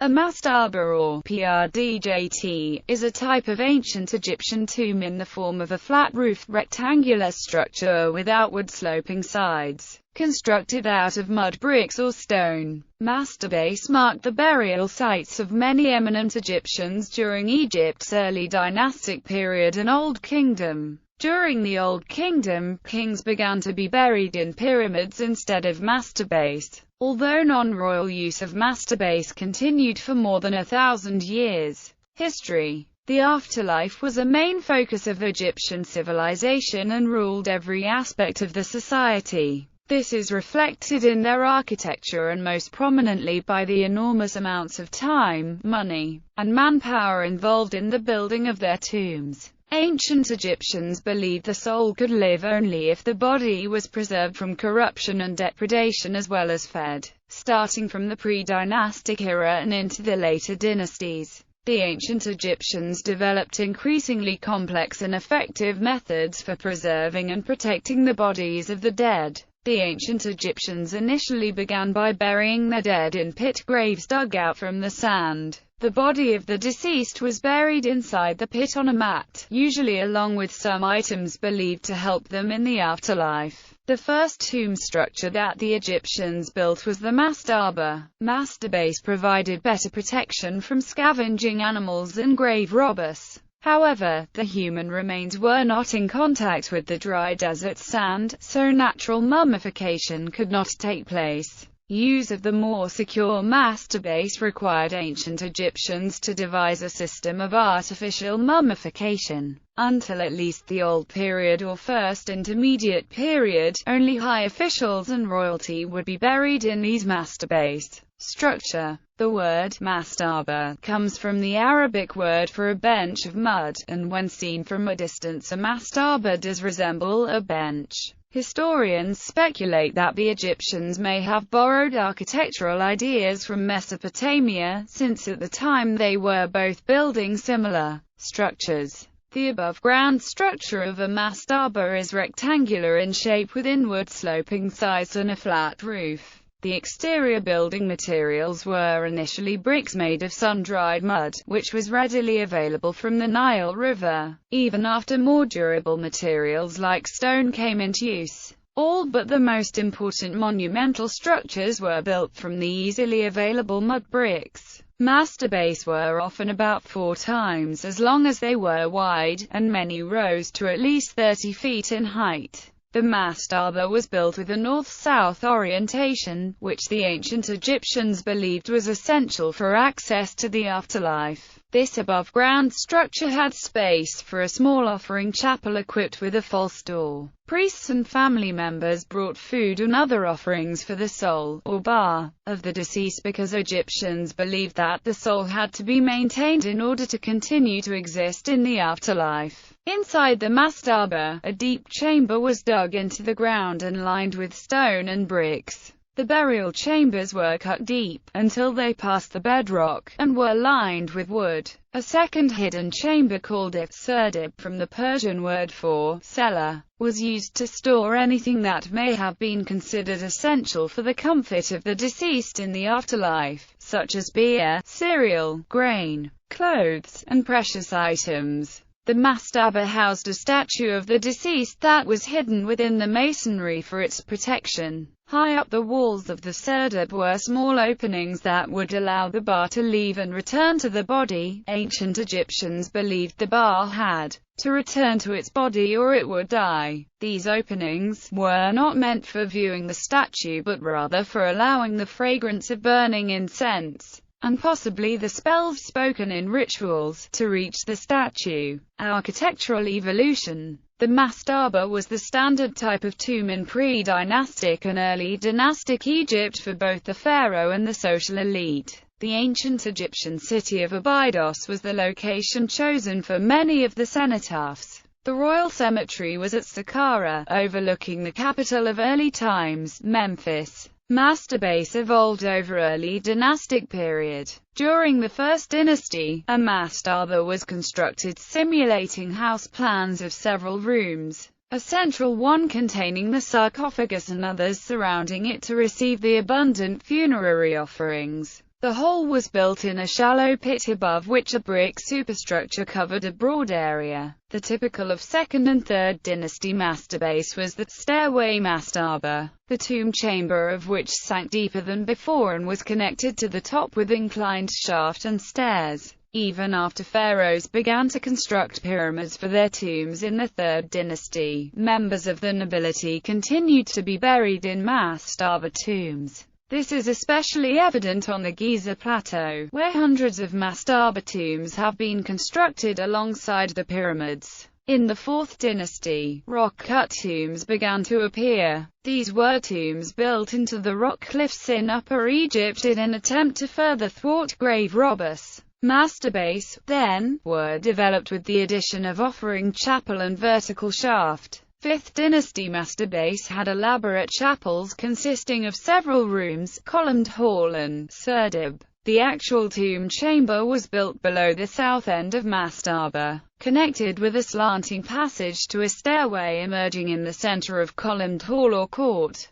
A mastaba, or prdjt, is a type of ancient Egyptian tomb in the form of a flat-roofed rectangular structure with outward-sloping sides, constructed out of mud bricks or stone. Mastabas marked the burial sites of many eminent Egyptians during Egypt's early dynastic period and Old Kingdom. During the Old Kingdom, kings began to be buried in pyramids instead of mastabas, although non-royal use of mastabas continued for more than 1,000 years. History. The afterlife was a main focus of Egyptian civilization and ruled every aspect of the society. This is reflected in their architecture and most prominently by the enormous amounts of time, money, and manpower involved in the building of their tombs. Ancient Egyptians believed the soul could live only if the body was preserved from corruption and depredation as well as fed. Starting from the pre-dynastic era and into the later dynasties, the ancient Egyptians developed increasingly complex and effective methods for preserving and protecting the bodies of the dead. The ancient Egyptians initially began by burying their dead in pit graves dug out from the sand. The body of the deceased was buried inside the pit on a mat, usually along with some items believed to help them in the afterlife. The first tomb structure that the Egyptians built was the mastaba. Mastabas provided better protection from scavenging animals and grave robbers. However, the human remains were not in contact with the dry desert sand, so natural mummification could not take place. Use of the more secure mastabas required ancient Egyptians to devise a system of artificial mummification. Until at least the Old Period or First Intermediate Period, only high officials and royalty would be buried in these mastabas. Structure. The word mastaba comes from the Arabic word for a bench of mud, and when seen from a distance a mastaba does resemble a bench. Historians speculate that the Egyptians may have borrowed architectural ideas from Mesopotamia, since at the time they were both building similar structures. The above-ground structure of a mastaba is rectangular in shape with inward-sloping sides and a flat roof. The exterior building materials were initially bricks made of sun-dried mud, which was readily available from the Nile River, even after more durable materials like stone came into use. All but the most important monumental structures were built from the easily available mud bricks. Mastabas were often about 4 times as long as they were wide, and many rose to at least 30 feet in height. The mastaba was built with a north-south orientation, which the ancient Egyptians believed was essential for access to the afterlife. This above-ground structure had space for a small offering chapel equipped with a false door. Priests and family members brought food and other offerings for the soul, or ba, of the deceased because Egyptians believed that the soul had to be maintained in order to continue to exist in the afterlife. Inside the mastaba, a deep chamber was dug into the ground and lined with stone and bricks. The burial chambers were cut deep, until they passed the bedrock, and were lined with wood. A second hidden chamber called a serdab, from the Persian word for cellar, was used to store anything that may have been considered essential for the comfort of the deceased in the afterlife, such as beer, cereal, grain, clothes, and precious items. The mastaba housed a statue of the deceased that was hidden within the masonry for its protection. High up the walls of the serdab were small openings that would allow the ba to leave and return to the body. Ancient Egyptians believed the ba had to return to its body or it would die. These openings were not meant for viewing the statue but rather for allowing the fragrance of burning incense, and possibly the spells spoken in rituals, to reach the statue. Architectural evolution. The mastaba was the standard type of tomb in pre-dynastic and early dynastic Egypt for both the pharaoh and the social elite. The ancient Egyptian city of Abydos was the location chosen for many of the cenotaphs. The royal cemetery was at Saqqara, overlooking the capital of early times, Memphis. Mastabas evolved over early dynastic period. During the First Dynasty, a mastaba was constructed simulating house plans of several rooms, a central one containing the sarcophagus and others surrounding it to receive the abundant funerary offerings. The whole was built in a shallow pit above which a brick superstructure covered a broad area. The typical of 2nd and 3rd dynasty master base was the stairway mastaba, the tomb chamber of which sank deeper than before and was connected to the top with inclined shaft and stairs. Even after pharaohs began to construct pyramids for their tombs in the 3rd dynasty, members of the nobility continued to be buried in mastaba tombs. This is especially evident on the Giza Plateau, where hundreds of mastaba tombs have been constructed alongside the pyramids. In the 4th dynasty, rock-cut tombs began to appear. These were tombs built into the rock cliffs in Upper Egypt in an attempt to further thwart grave robbers. Mastabase, then, were developed with the addition of offering chapel and vertical shaft. 5th dynasty mastabase had elaborate chapels consisting of several rooms, columned hall and serdab. The actual tomb chamber was built below the south end of mastaba, connected with a slanting passage to a stairway emerging in the center of columned hall or court.